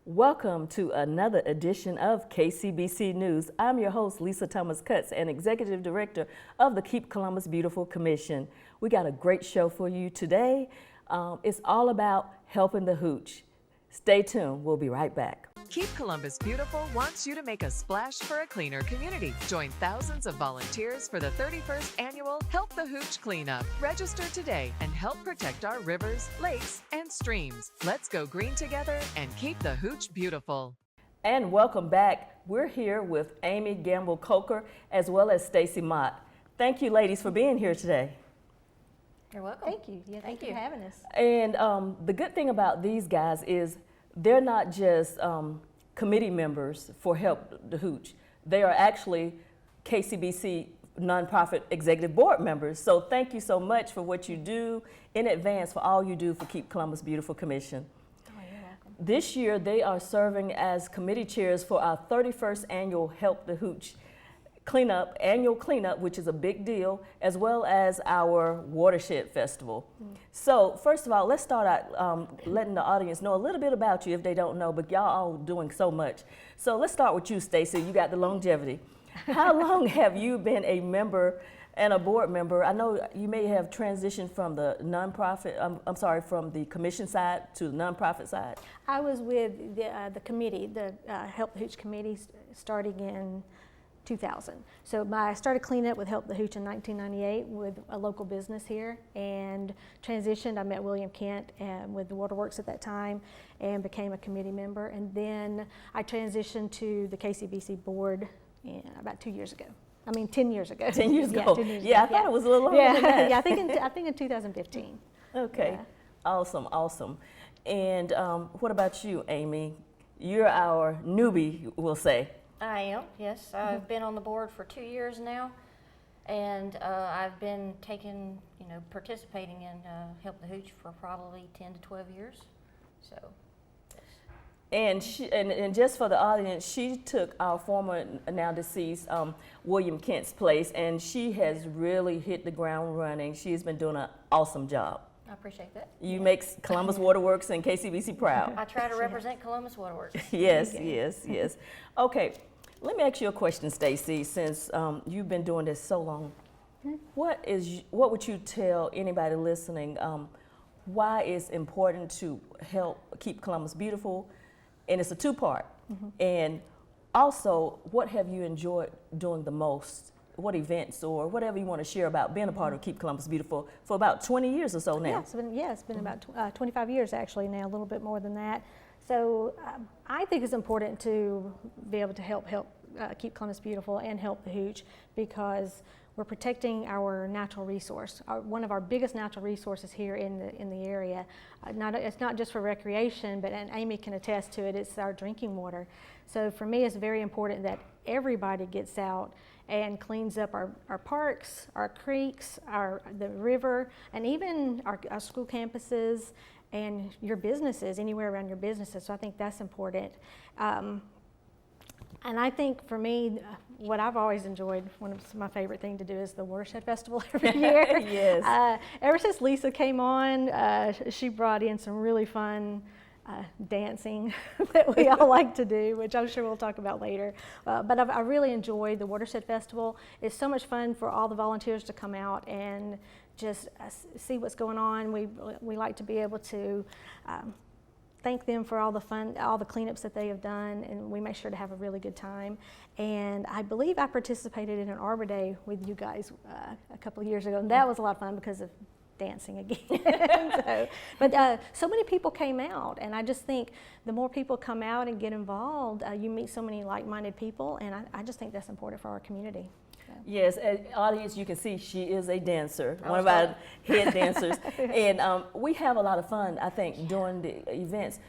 Welcome to another edition of KCBC News. I'm your host, Lisa Thomas Cutts, and Executive Director of the Keep Columbus Beautiful Commission. We got a great show for you today. It's all about helping the hooch. Stay tuned. We'll be right back. Keep Columbus Beautiful wants you to make a splash for a cleaner community. Join thousands of volunteers for the 31st annual Help the Hooch Cleanup. Register today and help protect our rivers, lakes, and streams. Let's go green together and keep the hooch beautiful. And welcome back. We're here with Amy Gamble-Coker as well as Stacy Mott. Thank you, ladies, for being here today. You're welcome. Thank you. Yeah, thank you for having us. And the good thing about these guys is they're not just committee members for Help the Hooch. They are actually KCBC nonprofit executive board members. So thank you so much for what you do in advance for all you do for Keep Columbus Beautiful Commission. Oh, you're welcome. This year they are serving as committee chairs for our 31st annual Help the Hooch annual cleanup, which is a big deal, as well as our Watershed Festival. So first of all, let's start out letting the audience know a little bit about you if they don't know, but y'all all doing so much. So let's start with you, Stacy. You got the longevity. How long have you been a member and a board member? I know you may have transitioned from the nonprofit, from the commission side to the nonprofit side. I was with the committee, the Help the Hooch committee, starting in 2000. So I started cleaning up with Help the Hooch in 1998 with a local business here, and transitioned. I met William Kent with the Waterworks at that time and became a committee member. And then I transitioned to the KCBC board about 2 years ago. 10 years ago. 10 years ago. Yeah, 10 years yeah, ago. I thought it was a little longer than that. Yeah, I think in 2015. Okay, Yeah. awesome. And what about you, Amy? You're our newbie, we'll say. I am, yes. I've been on the board for 2 years now, and I've been participating in Help the Hooch for probably 10 to 12 years. So, yes. And just for the audience, she took our former, now deceased, William Kent's place, and she has really hit the ground running. She's been doing an awesome job. I appreciate that. You make Columbus Waterworks and KCBC proud. I try to represent Columbus Waterworks. Yes. Okay, let me ask you a question, Stacy. Since you've been doing this so long, what would you tell anybody listening? Why it's important to help keep Columbus beautiful? And it's a two-part. And also, what have you enjoyed doing the most? What events or whatever you want to share about being a part of Keep Columbus Beautiful for about 20 years or so now? Yeah, it's been about 25 years actually now, a little bit more than that. So I think it's important to be able to help Keep Columbus Beautiful and Help the Hooch, because we're protecting our natural resource, one of our biggest natural resources here in the area. It's not just for recreation, but and Amy can attest to it, it's our drinking water. So for me, it's very important that everybody gets out and cleans up our parks, our creeks, the river, and even our school campuses and your businesses, anywhere around your businesses. So I think that's important. And I think for me, what I've always enjoyed, one of my favorite thing to do is the Watershed Festival every year. Yes. Ever since Lisa came on, she brought in some really fun dancing that we all like to do, which I'm sure we'll talk about later. But I really enjoyed the Watershed Festival. It's so much fun for all the volunteers to come out and just see what's going on. We like to be able to thank them for all the fun, all the cleanups that they have done, and we make sure to have a really good time. And I believe I participated in an Arbor Day with you guys a couple of years ago, and that was a lot of fun because of dancing again. So many people came out, and I just think the more people come out and get involved, you meet so many like-minded people, and I just think that's important for our community. Yes, audience, you can see she is a dancer, one of our head dancers, and we have a lot of fun, I think, during the events.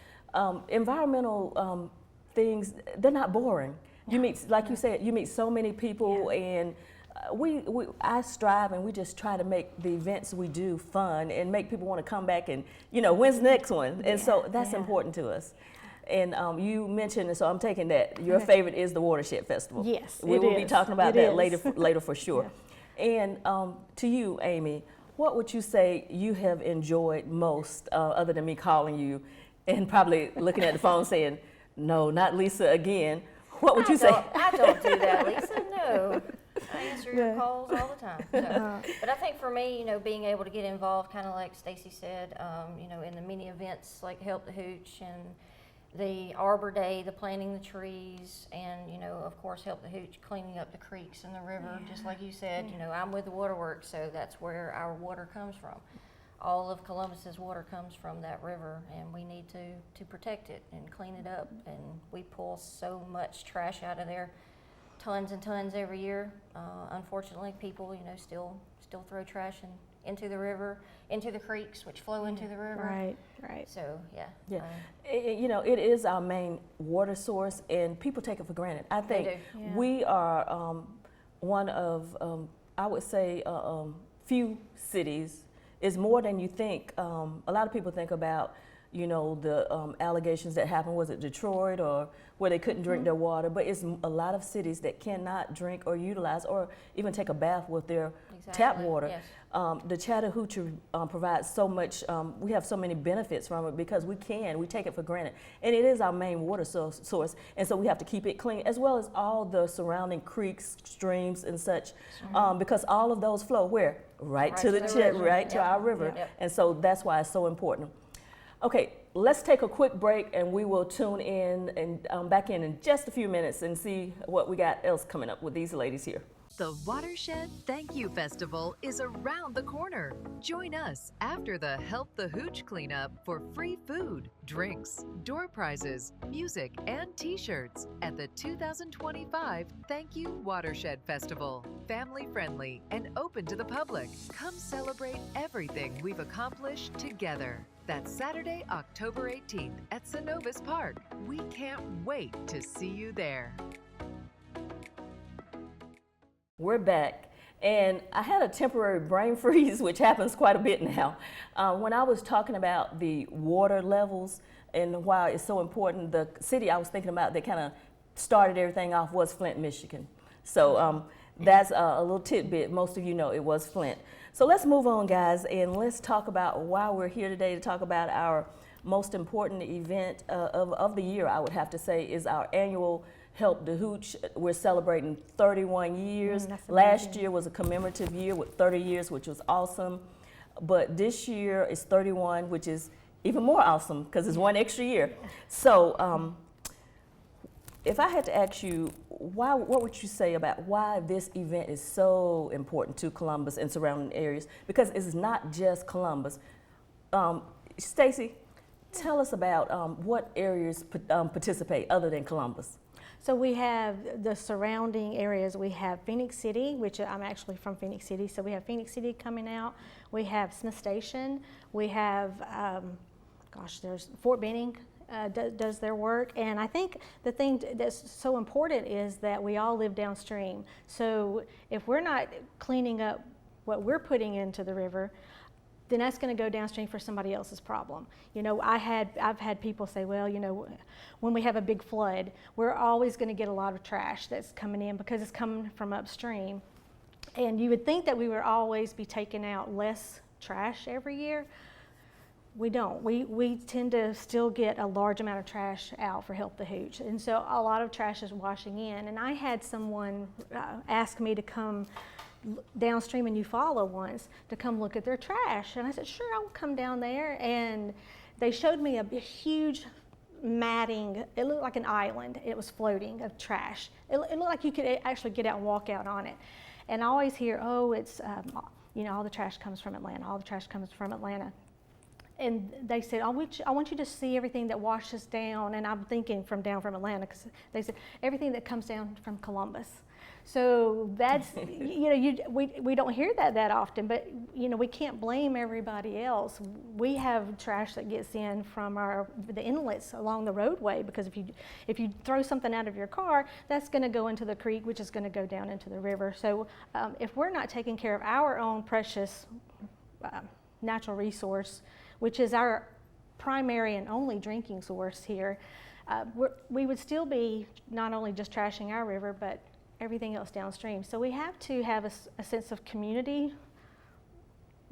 Environmental things, they're not boring. You meet, like you said, you meet so many people, and I strive, and we just try to make the events we do fun and make people want to come back and, when's the next one? And so that's important to us. And you mentioned, and so I'm taking that, your favorite is the Watershed Festival. Yes, we will be talking about that later for sure. Yeah. And to you, Amy, what would you say you have enjoyed most, other than me calling you and probably looking at the phone saying, no, not Lisa again? What would you say? I don't do that, Lisa, no. I answer your Yeah. calls all the time. So. But I think for me, you know, being able to get involved, kind of like Stacy said, you know, in the many events like Help the Hooch and the Arbor Day, the planting the trees, and, you know, of course, Help the Hooch cleaning up the creeks and the river, just like you said. You know, I'm with the waterworks, so that's where our water comes from. All of Columbus's water comes from that river, and we need to protect it and clean it up. And we pull so much trash out of there, tons and tons every year. Unfortunately, people, you know, still throw trash into the river, into the creeks, which flow into the river. Right, right. So yeah. Yeah, you know, it is our main water source, and people take it for granted. I think do. Yeah. we are one of, I would say, few cities. Is more than you think. A lot of people think about, you know, the allegations that happened. Was it Detroit or where they couldn't drink their water? But it's a lot of cities that cannot drink or utilize or even take a bath with their tap water. Yes. The Chattahoochee provides so much. We have so many benefits from it because we take it for granted, and it is our main water source. And so we have to keep it clean, as well as all the surrounding creeks, streams, and such, because all of those flow where right to the river. right to Yep. our river, Yep. and so that's why it's so important. Okay, let's take a quick break, and we will tune in and back in just a few minutes and see what we got else coming up with these ladies here. The Watershed Thank You Festival is around the corner. Join us after the Help the Hooch cleanup for free food, drinks, door prizes, music, and t-shirts at the 2025 Thank You Watershed Festival. Family friendly and open to the public. Come celebrate everything we've accomplished together. That's Saturday, October 18th at Synovus Park. We can't wait to see you there. We're back, and I had a temporary brain freeze, which happens quite a bit now. When I was talking about the water levels and why it's so important, the city I was thinking about that kind of started everything off was Flint, Michigan. So that's a little tidbit. Most of you know it was Flint. So let's move on, guys, and let's talk about why we're here today to talk about our most important event of the year, I would have to say, is our annual Help the Hooch. We're celebrating 31 years. That's Last amazing. year was a commemorative year with 30 years, which was awesome. But this year is 31, which is even more awesome because it's one extra year. So if I had to ask you, what would you say about why this event is so important to Columbus and surrounding areas? Because it's not just Columbus. Stacy, tell us about what areas participate other than Columbus. So we have the surrounding areas. We have Phoenix City, which I'm actually from Phoenix City. So we have Phoenix City coming out. We have Smith Station. We have, there's Fort Benning does their work. And I think the thing that's so important is that we all live downstream. So if we're not cleaning up what we're putting into the river, then that's going to go downstream for somebody else's problem. You know, I've had people say, well, you know, when we have a big flood, we're always going to get a lot of trash that's coming in because it's coming from upstream. And you would think that we would always be taking out less trash every year. We don't. We tend to still get a large amount of trash out for Help the Hooch. And so a lot of trash is washing in. And I had someone ask me to come downstream in Eufaula once to come look at their trash, and I said, sure, I'll come down there. And they showed me a huge matting. It looked like an island. It was floating of trash. It looked like you could actually get out and walk out on it. And I always hear, oh, it's you know, all the trash comes from Atlanta. All the trash comes from Atlanta. And they said, I want you to see everything that washes down. And I'm thinking from Atlanta, because they said everything that comes down from Columbus. So that's, you know, we don't hear that often, but, you know, we can't blame everybody else. We have trash that gets in from the inlets along the roadway, because if you throw something out of your car, that's going to go into the creek, which is going to go down into the river. So if we're not taking care of our own precious natural resource, which is our primary and only drinking source here, we would still be not only just trashing our river, but everything else downstream. So we have to have a sense of community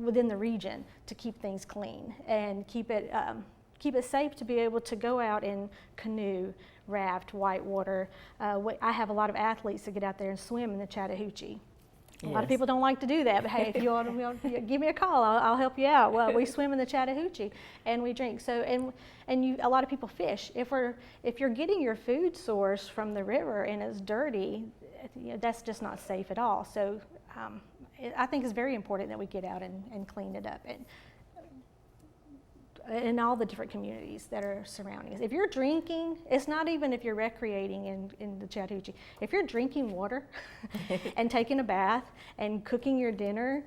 within the region to keep things clean and keep it safe to be able to go out and canoe, raft, whitewater. I have a lot of athletes that get out there and swim in the Chattahoochee. A lot of people don't like to do that, but hey, if you want to give me a call, I'll help you out. Well, we swim in the Chattahoochee and we drink. So a lot of people fish. If you're getting your food source from the river and it's dirty, that's just not safe at all. So I think it's very important that we get out and clean it up. In all the different communities that are surrounding us. If you're drinking, it's not even if you're recreating in the Chattahoochee. If you're drinking water and taking a bath and cooking your dinner,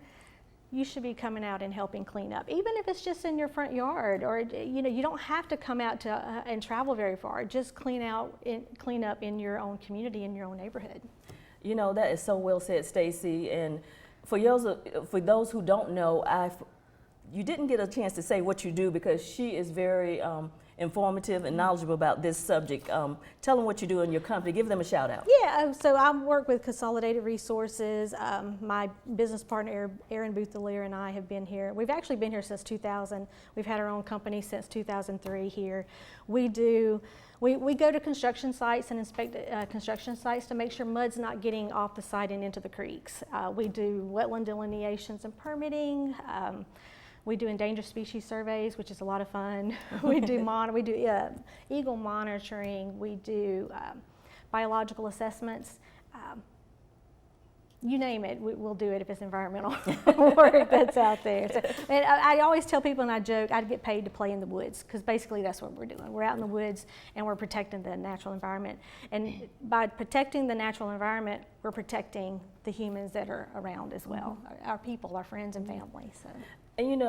you should be coming out and helping clean up. Even if it's just in your front yard, or you don't have to come out to and travel very far. Just clean up in your own community, in your own neighborhood. That is so well said, Stacy. And for those who don't know, you didn't get a chance to say what you do because she is very informative and knowledgeable about this subject. Tell them what you do in your company. Give them a shout out. Yeah, so I work with Consolidated Resources. My business partner, Aaron Boothalier, and I have been here. We've actually been here since 2000. We've had our own company since 2003 here. We go to construction sites and inspect construction sites to make sure mud's not getting off the site and into the creeks. We do wetland delineations and permitting. We do endangered species surveys, which is a lot of fun. We do eagle monitoring. We do biological assessments. You name it, we'll do it if it's environmental work that's out there. So, and I always tell people, and I joke, I'd get paid to play in the woods, because basically that's what we're doing. We're out in the woods and we're protecting the natural environment. And by protecting the natural environment, we're protecting the humans that are around as well, our people, our friends and family. So. And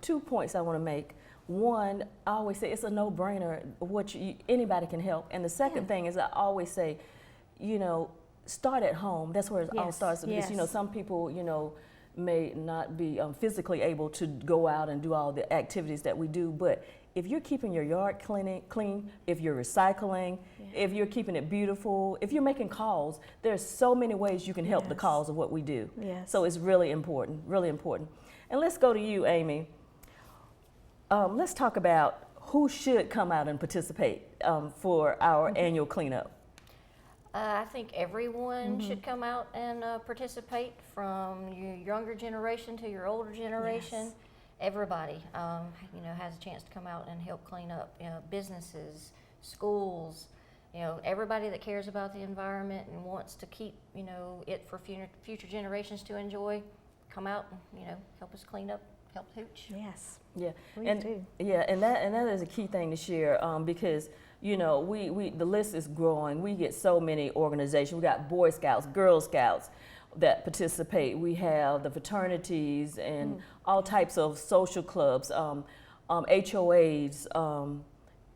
2 points I want to make. One, I always say it's a no-brainer. Anybody can help. And the second thing is I always say, start at home. That's where it all starts. Because some people, may not be physically able to go out and do all the activities that we do. But if you're keeping your yard clean, if you're recycling, if you're keeping it beautiful, if you're making calls, there's so many ways you can help the cause of what we do. Yes. So it's really important, really important. And let's go to you, Amy. Let's talk about who should come out and participate for our annual cleanup. I think everyone should come out and participate, from your younger generation to your older generation. Yes. Everybody, has a chance to come out and help clean up. Businesses, schools, everybody that cares about the environment and wants to keep, it for future generations to enjoy. Come out and help us clean up, help Hooch. Yes. Yeah, Please do. Yeah, and that is a key thing to share because the list is growing. We get so many organizations. We got Boy Scouts, Girl Scouts that participate. We have the fraternities and all types of social clubs, HOAs.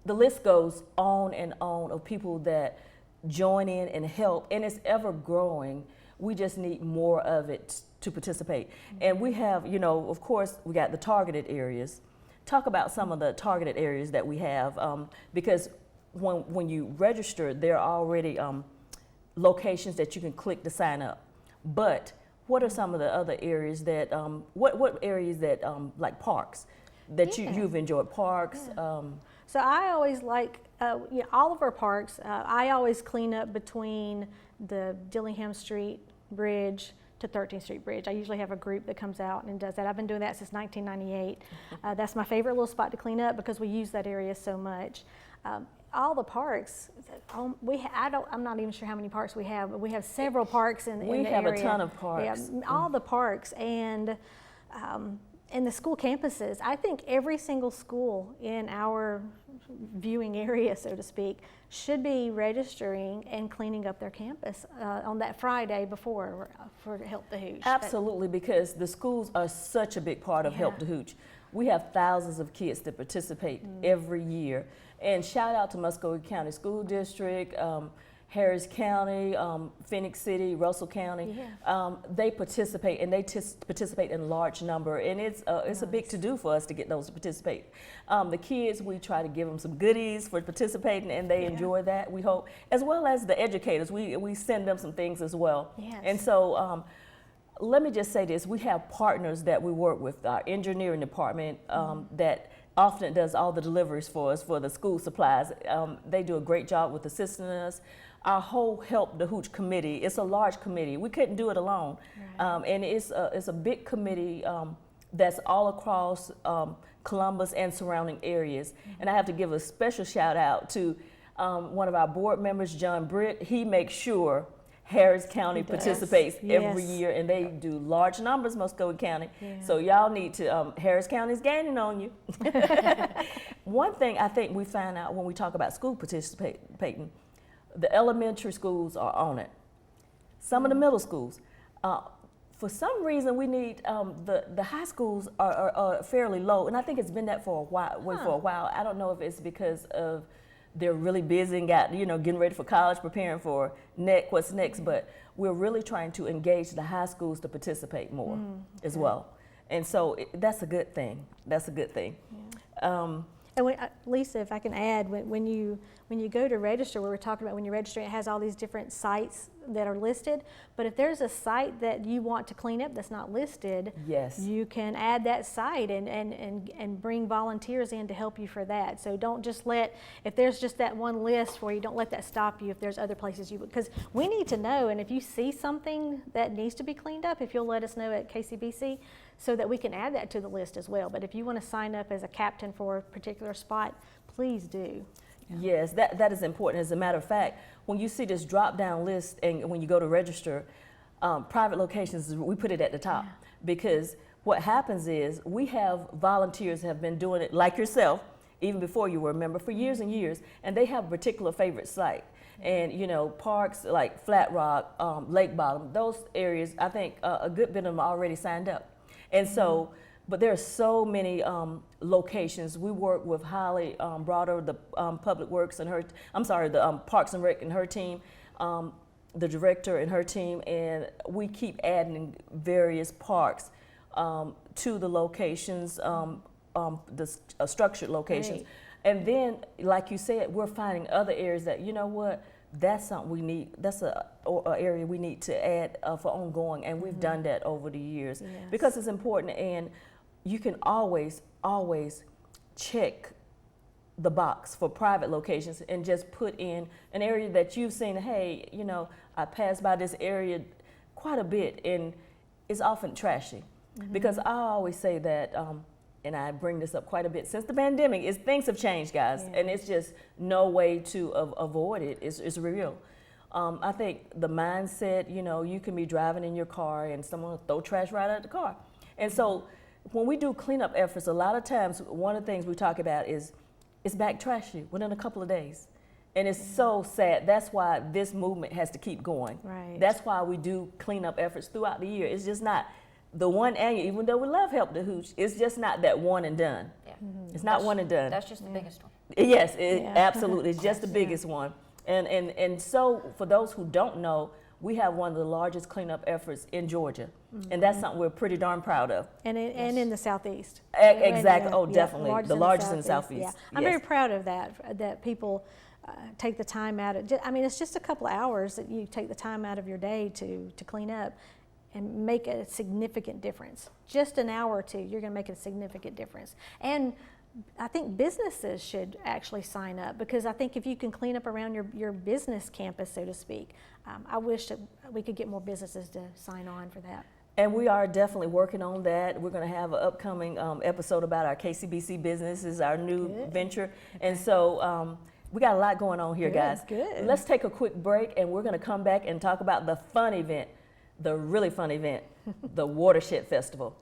The list goes on and on of people that join in and help, and it's ever growing. We just need more of it to participate. And we have, of course, we got the targeted areas. Talk about some of the targeted areas that we have, because when you register, there are already locations that you can click to sign up. But what are some of the other areas that, what areas that, like parks, that you've enjoyed? Parks? Yeah. So I always like, all of our parks, I always clean up between the Dillingham Street Bridge to 13th Street Bridge. I usually have a group that comes out and does that. I've been doing that since 1998. That's my favorite little spot to clean up because we use that area so much. All the parks, I'm not even sure how many parks we have, but we have several parks in the area. We have a ton of parks. Yeah, all the parks and the school campuses. I think every single school in our viewing area, so to speak, should be registering and cleaning up their campus on that Friday before for Help the Hooch. Absolutely, because the schools are such a big part of Help the Hooch. We have thousands of kids that participate every year. And shout out to Muscogee County School District, Harris County, Phoenix City, Russell County. Yeah. They participate, and they participate in large number, and it's a big to-do for us to get those to participate. The kids, we try to give them some goodies for participating, and they enjoy that, we hope, as well as the educators. We send them some things as well. Yes. And so let me just say this. We have partners that we work with, our engineering department that often does all the deliveries for us for the school supplies. They do a great job with assisting us. Our whole Help the Hooch committee, it's a large committee. We couldn't do it alone. Right. And it's a big committee that's all across Columbus and surrounding areas. And I have to give a special shout out to one of our board members, John Britt. He makes sure Harris County participates every year, and they do large numbers, Muscogee County. Yeah. So y'all need to, Harris County's gaining on you. One thing I think we find out when we talk about school participating, the elementary schools are on it. Some of the middle schools. For some reason, we need, the high schools are fairly low, and I think it's been that for a while. I don't know if it's because of they're really busy and got, getting ready for college, preparing for what's next, but we're really trying to engage the high schools to participate more as well. And so that's a good thing. That's a good thing. Yeah. And Lisa, if I can add, when you go to register, we were talking about when you register, it has all these different sites that are listed. But if there's a site that you want to clean up that's not listed, yes, you can add that site and bring volunteers in to help you for that. So don't just if there's just that one list where you don't let that stop you if there's other places because we need to know, and if you see something that needs to be cleaned up, if you'll let us know at KCBC so that we can add that to the list as well. But if you want to sign up as a captain for a particular spot, please do. Yes, that is important. As a matter of fact, when you see this drop-down list and when you go to register, private locations, we put it at the top because what happens is we have volunteers have been doing it like yourself, even before you were a member, for years and years, and they have a particular favorite site. And parks like Flat Rock, Lake Bottom, those areas, I think a good bit of them already signed up. And so, but there are so many locations. We work with Holly Broader, the Public Works and the Parks and Rec and her team, the director and her team, and we keep adding various parks to the locations, the structured locations. Right. And then, like you said, we're finding other areas that, that's something we need, that's a area we need to add for ongoing, and we've done that over the years. Yes. Because it's important, and you can always check the box for private locations and just put in an area that you've seen, hey, I pass by this area quite a bit, and it's often trashy. Because I always say that, and I bring this up quite a bit since the pandemic, is things have changed, guys, and it's just no way to avoid it. It's real. I think the mindset, you can be driving in your car and someone will throw trash right out of the car. And so when we do cleanup efforts, a lot of times one of the things we talk about is it's back trashy within a couple of days. And it's so sad. That's why this movement has to keep going. Right. That's why we do cleanup efforts throughout the year. It's just not the one annual, even though we love Help the Hooch, it's just not that one and done. Yeah. It's not one and done. That's just the biggest one. Yes, absolutely. It's just the biggest one. And so for those who don't know, we have one of the largest cleanup efforts in Georgia. And that's something we're pretty darn proud of. And in the Southeast. Exactly. Oh, definitely. The largest in the Southeast. Yeah. I'm very proud of that people take the time out. It's just a couple of hours that you take the time out of your day to clean up and make a significant difference. Just an hour or two, you're going to make a significant difference. And I think businesses should actually sign up, because I think if you can clean up around your business campus, so to speak, I wish that we could get more businesses to sign on for that. And we are definitely working on that. We're going to have an upcoming episode about our KCBC business, our new venture. Okay. And so we got a lot going on here, guys. Good. Let's take a quick break, and we're going to come back and talk about the fun event, the really fun event, the Watershed Festival.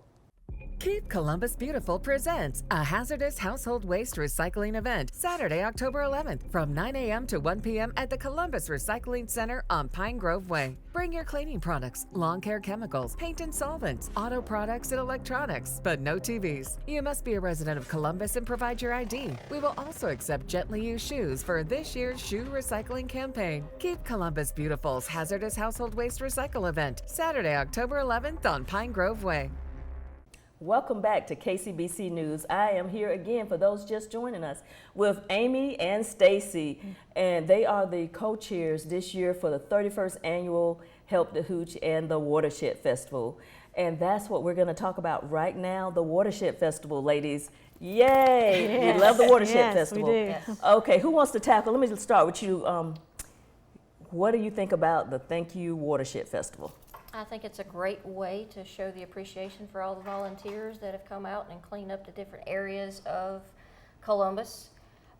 Keep Columbus Beautiful presents a hazardous household waste recycling event Saturday, October 11th from 9 a.m. to 1 p.m. at the Columbus Recycling Center on Pine Grove Way. Bring your cleaning products, lawn care chemicals, paint and solvents, auto products, and electronics, but no TVs. You must be a resident of Columbus and provide your ID. We will also accept gently used shoes for this year's shoe recycling campaign. Keep Columbus Beautiful's hazardous household waste recycle event Saturday, October 11th on Pine Grove Way. Welcome back to KCBC News. I am here again, for those just joining us, with Amy and Stacy, and they are the co-chairs this year for the 31st Annual Help the Hooch and the Watershed Festival. And that's what we're going to talk about right now, the Watershed Festival, ladies. Yay! Yes. We love the Watershed Yes, Festival. we do. Yes. Okay, who wants to tackle? Let me just start with you. What do you think about the Thank You Watershed Festival? I think it's a great way to show the appreciation for all the volunteers that have come out and cleaned up the different areas of Columbus.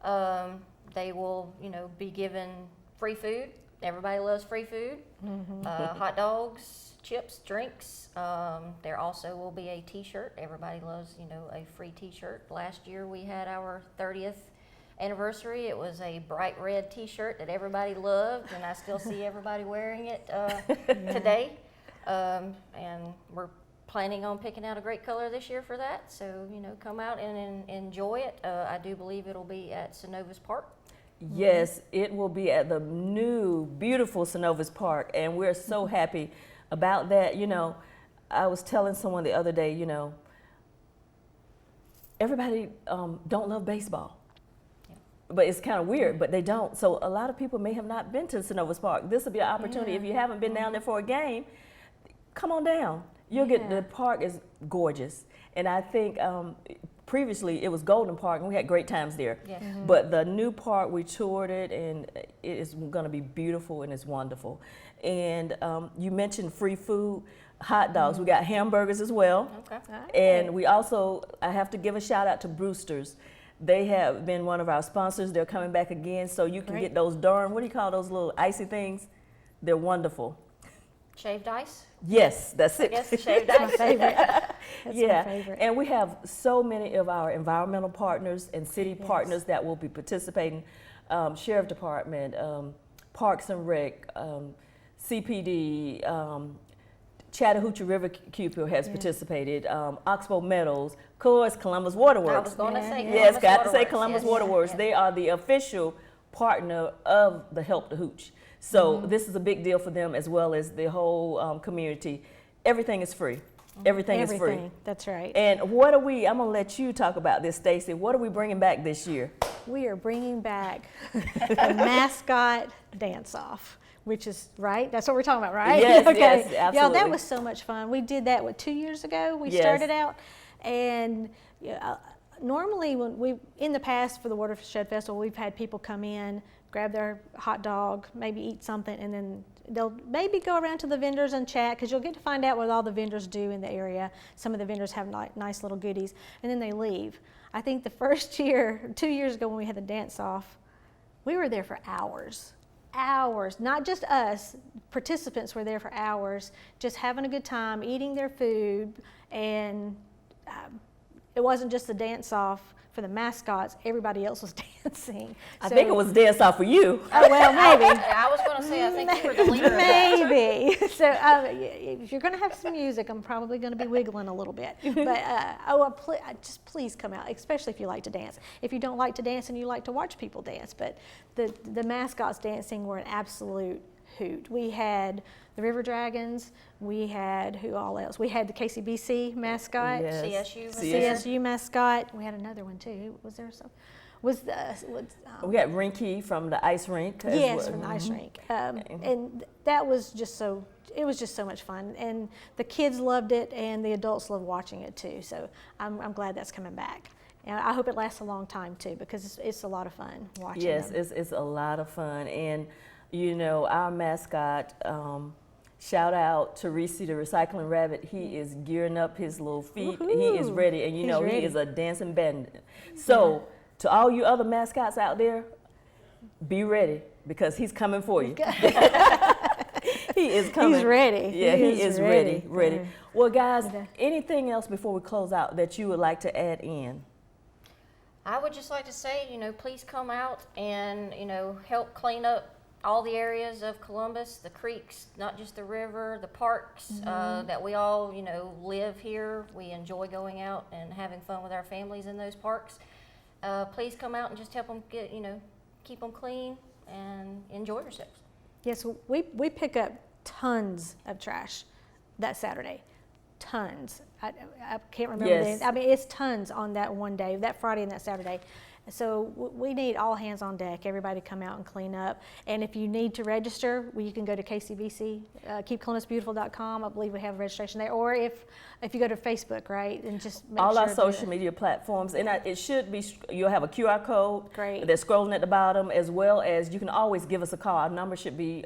They will, be given free food. Everybody loves free food. Hot dogs, chips, drinks. There also will be a T-shirt. Everybody loves, a free T-shirt. Last year we had our 30th anniversary. It was a bright red T-shirt that everybody loved, and I still see everybody wearing it today. And we're planning on picking out a great color this year for that. So, come out and enjoy it. I do believe it'll be at Synovus Park. Yes, it will be at the new, beautiful Synovus Park, and we're so happy about that. I was telling someone the other day, everybody don't love baseball. But it's kind of weird, but they don't. So a lot of people may have not been to Synovus Park. This will be an opportunity. If you haven't been down there for a game, come on down. You'll get, the park is gorgeous. And I think previously it was Golden Park, and we had great times there. Yes. But the new park, we toured it, and it is going to be beautiful and it's wonderful. And you mentioned free food, hot dogs. We got hamburgers as well. Okay. And we also, I have to give a shout out to Brewster's. They have been one of our sponsors. They're coming back again, so you can get those Durham, what do you call those little icy things? They're wonderful. Shaved ice? Yes, that's it. Yes, shaved My ice. favorite. That's Yeah, my favorite. and we have so many of our environmental partners and city partners that will be participating. Sheriff Department, Parks and Rec, CPD, Chattahoochee River Cupid has participated, Oxbow Meadows, of course, Columbus Waterworks. I was going to say Columbus Yes, got to say Waterworks, Columbus yes. Waterworks. Yeah. They are the official partner of the Help the Hooch. So this is a big deal for them as well as the whole community. Everything is free. Everything is free. Everything. That's right. And what are we, I'm going to let you talk about this, Stacy. What are we bringing back this year? We are bringing back the mascot dance-off, which is, right? That's what we're talking about, right? Yes, Okay. yes, Y'all, absolutely. that was so much fun. We did that, 2 years ago? We Yes. started out. And normally, in the past for the Watershed Festival, we've had people come in, grab their hot dog, maybe eat something, and then they'll maybe go around to the vendors and chat, because you'll get to find out what all the vendors do in the area. Some of the vendors have nice little goodies, and then they leave. I think the first year, 2 years ago when we had the dance-off, we were there for hours. Hours, not just us, participants were there for hours, just having a good time, eating their food, and it wasn't just the dance-off for the mascots, everybody else was dancing. I think it was dance off for you. Oh, well, maybe. I was going to say, I think you were the leader of that. Maybe. So if you're going to have some music, I'm probably going to be wiggling a little bit. But just please come out, especially if you like to dance. If you don't like to dance and you like to watch people dance. But the mascots dancing were an absolute hoot. We had the River Dragons. We had who all else? We had the KCBC mascot. Yes. CSU mascot. We had another one too. Was there some? We got Rinky from the ice rink. as Yes, well. from the ice rink. And that was just it was just so much fun. And the kids loved it, and the adults loved watching it too. So I'm glad that's coming back. And I hope it lasts a long time too, because it's a lot of fun watching Yes, them. it's a lot of fun. And, our mascot, shout out to Reese the Recycling Rabbit. He is gearing up his little feet. He is Woohoo. ready. And, He's he ready. is a dancing bandit. So, to all you other mascots out there, be ready, because he's coming for you. He is coming. He's ready. Yeah, he is ready. Yeah. Well, guys, Okay. anything else before we close out that you would like to add in? I would just like to say, please come out and, help clean up all the areas of Columbus, the creeks, not just the river, the parks, that we all, live here. We enjoy going out and having fun with our families in those parks. Please come out and just help them get, keep them clean and enjoy yourselves. Yes, we pick up tons of trash that Saturday. Tons. I can't remember Yes. the, I mean, it's tons on that one day, that Friday and that Saturday. So we need all hands on deck, everybody come out and clean up. And if you need to register, well, you can go to KCBC, keepcolumbusbeautiful.com. I believe we have registration there. Or if you go to Facebook, right, and just make all sure our social media platforms, and it should be, you'll have a QR code that's scrolling at the bottom, as well as you can always give us a call. Our number should be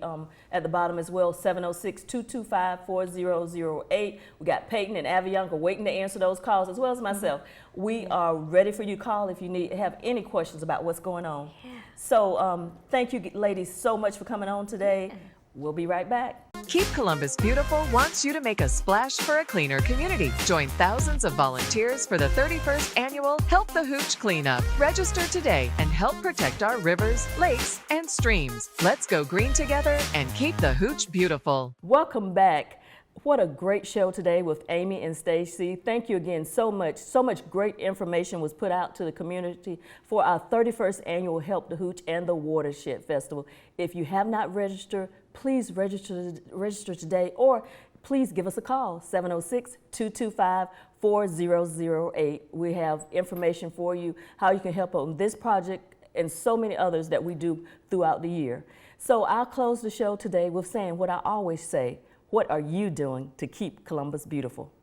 at the bottom as well, 706-225-4008. We got Peyton and Avianca waiting to answer those calls, as well as myself. We are ready for you to call if you have any questions about what's going on. Yeah. So thank you ladies so much for coming on today. We'll be right back. Keep Columbus Beautiful wants you to make a splash for a cleaner community. Join thousands of volunteers for the 31st annual Help the Hooch Cleanup. Register today and help protect our rivers, lakes, and streams. Let's go green together and keep the Hooch beautiful. Welcome back. What a great show today with Amy and Stacy. Thank you again so much. So much great information was put out to the community for our 31st annual Help the Hooch and the Watershed Festival. If you have not registered, please register today, or please give us a call, 706-225-4008. We have information for you, how you can help on this project and so many others that we do throughout the year. So I'll close the show today with saying what I always say: what are you doing to keep Columbus beautiful?